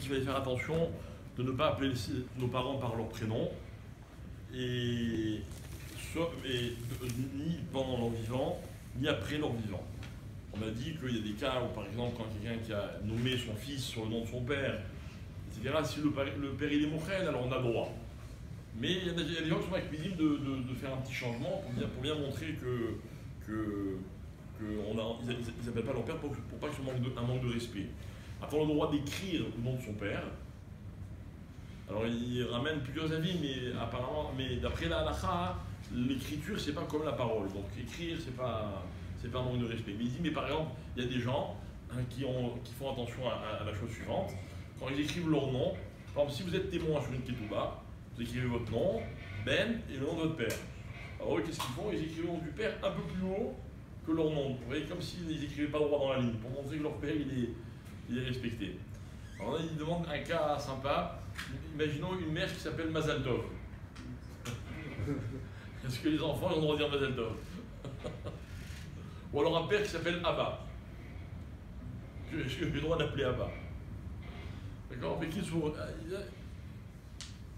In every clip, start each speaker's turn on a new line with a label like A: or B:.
A: qu'il fallait faire attention de ne pas appeler nos parents par leur prénom, ni pendant leur vivant, ni après leur vivant. On a dit qu'il y a des cas où, par exemple, quand quelqu'un qui a nommé son fils sur le nom de son père, etc., si le père il est mochel, alors on a droit. Mais il y a des gens qui sont accusés de faire un petit changement pour bien montrer ils n'appellent pas leur père pour pas que ce soit un manque de respect. Après, on a le droit d'écrire le nom de son père. Alors, il ramène plusieurs avis, mais apparemment, d'après la halakha, l'écriture, c'est pas comme la parole. Donc, écrire, c'est pas un manque de respect. Mais il dit, mais par exemple, il y a des gens qui font attention à la chose suivante. Quand ils écrivent leur nom, par exemple, si vous êtes témoin sur une ketouba, vous écrivez votre nom, Ben, et le nom de votre père. Alors, eux, qu'est-ce qu'ils font? Ils écrivent le nom du père un peu plus haut que leur nom. Vous voyez, comme s'ils n'écrivaient pas droit dans la ligne, pour montrer que leur père, il est respecté. Alors là, il demande un cas sympa. Imaginons une mère qui s'appelle Mazal Tov. Est-ce que les enfants ont le droit de dire Mazal Tov? Ou alors un père qui s'appelle Abba. Est-ce que j'ai le droit d'appeler Abba? D'accord? Mais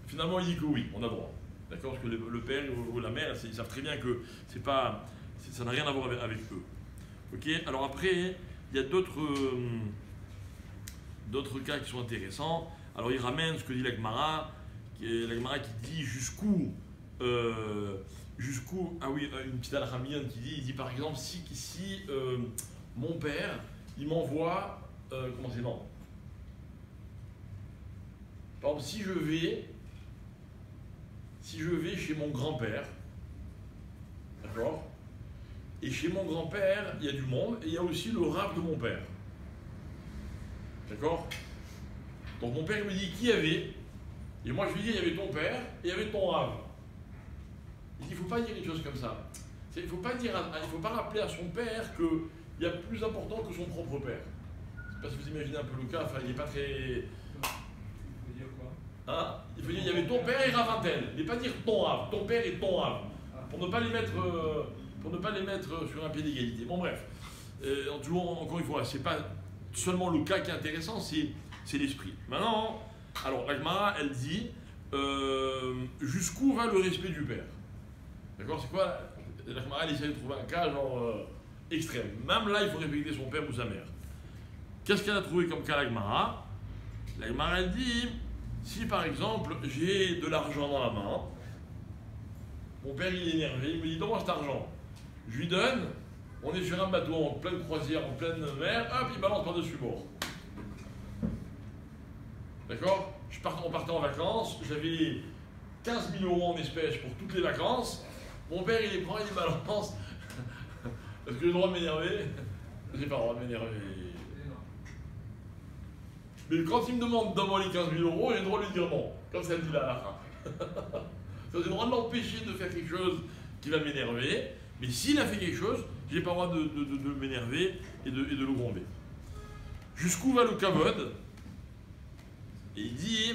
A: finalement, il dit que oui, on a droit. D'accord? Parce que le père ou la mère, ils savent très bien que ça n'a rien à voir avec eux. Ok? Alors après, il y a d'autres cas qui sont intéressants. Alors il ramène ce que dit l'Agmara qui dit jusqu'où ah oui, une petite alhamiyane il dit par exemple si mon père il m'envoie comment c'est, non, par exemple si je vais chez mon grand-père, d'accord, et chez mon grand-père il y a du monde et il y a aussi le rav de mon père, d'accord. Donc mon père me dit qui y avait, et moi je lui dis il y avait ton père et il y avait ton rav. Il dit il ne faut pas dire une chose comme ça. Il ne faut pas rappeler à son père qu'il y a plus important que son propre père. C'est parce que vous imaginez un peu le cas, enfin il n'est pas très.
B: Il faut dire quoi?
A: Hein? Il faut dire il y avait ton père et Ravantel. Il ne pas dire ton rav, ton père et ton rav. Pour ne pas les mettre sur un pied d'égalité. Bon bref. Encore une fois, c'est pas seulement le cas qui est intéressant, c'est l'esprit. Maintenant, alors la Gemara, elle dit jusqu'où va le respect du père? D'accord? C'est quoi? La Gemara, elle essaie de trouver un cas genre extrême. Même là, il faut respecter son père ou sa mère. Qu'est-ce qu'elle a trouvé comme cas la Gemara? La Gemara, elle dit si par exemple j'ai de l'argent dans la main, mon père il est énervé, il me dit donne-moi cet argent. Je lui donne, on est sur un bateau en pleine croisière, en pleine mer, hop, il balance par-dessus bord. D'accord? On partait en vacances, j'avais 15 000 € en espèces pour toutes les vacances. Mon père, il les prend, il les balance. Est-ce que j'ai le droit de m'énerver? J'ai pas le droit de m'énerver. Mais quand il me demande donne-moi les 15 000 €, j'ai le droit de lui dire non. Comme ça dit là. J'ai le droit de l'empêcher de faire quelque chose qui va m'énerver. Mais s'il a fait quelque chose, j'ai pas le droit de m'énerver et de le gronder. Jusqu'où va le kavod? Et il dit,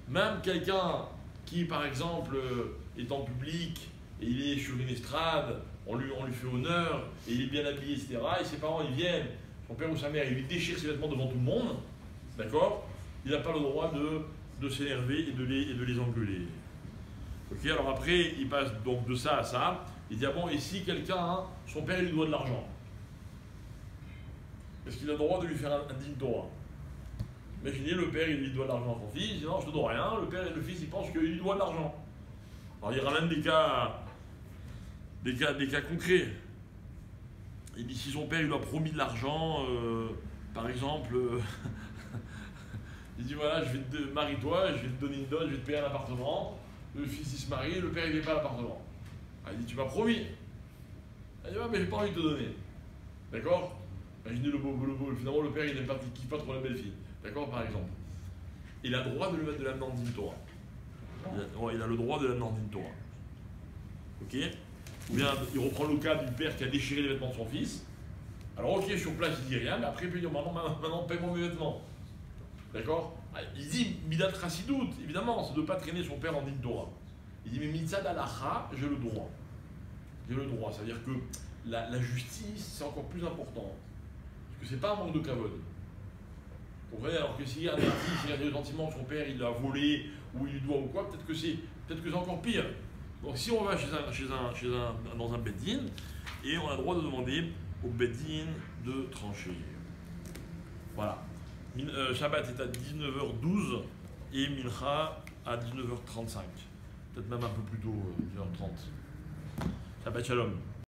A: même quelqu'un qui, par exemple, est en public et il est sur une estrade, on lui fait honneur et il est bien habillé, etc. Et ses parents, ils viennent, son père ou sa mère, il lui déchire ses vêtements devant tout le monde, d'accord? Il n'a pas le droit de s'énerver et de les engueuler. Ok, alors après, il passe donc de ça à ça. Il dit, ah bon, et si quelqu'un, son père, il lui doit de l'argent, est-ce qu'il a le droit de lui faire un digne Torah? Imaginez, le père, il lui doit de l'argent à son fils, il dit non, je ne te dois rien. Le père et le fils, ils pensent qu'il lui doit de l'argent. Alors, il ramène des cas concrets. Il dit, si son père, il lui a promis de l'argent, par exemple, il dit, voilà, marie-toi, je vais te donner une dot, je vais te payer un appartement. Le fils, il se marie, le père, il ne paye pas l'appartement. Il dit, tu m'as promis. Il dit, ouais, mais j'ai pas envie de te donner. D'accord? Imaginez le beau, finalement, le père, il n'aime pas, il kiffe pas trop la belle-fille. D'accord, par exemple. Il a le droit de lui mettre de l'amenant d'une Torah. Il a le droit de l'amenant d'une Torah. Ok? Ou bien il reprend le cas du père qui a déchiré les vêtements de son fils. Alors ok, sur place, il dit rien, mais après il peut dire maintenant paie-moi mes vêtements. D'accord? Il dit Midat Chassidout, évidemment, ça ne doit pas traîner son père en din Torah. Il dit mais Mitzad Alacha, j'ai le droit. J'ai le droit, c'est-à-dire que la justice, c'est encore plus important. Parce que c'est pas un manque de kavod. Vous comprenez? Alors que s'il y a un délit, s'il y a des sentiments que son père il l'a volé ou il lui doit ou quoi, peut-être que c'est encore pire. Donc si on va dans un bed-in, et on a le droit de demander au bed-in de trancher. Voilà. Shabbat est à 19h12 et Mincha à 19h35. Peut-être même un peu plus tôt, 19h30. Shabbat Shalom.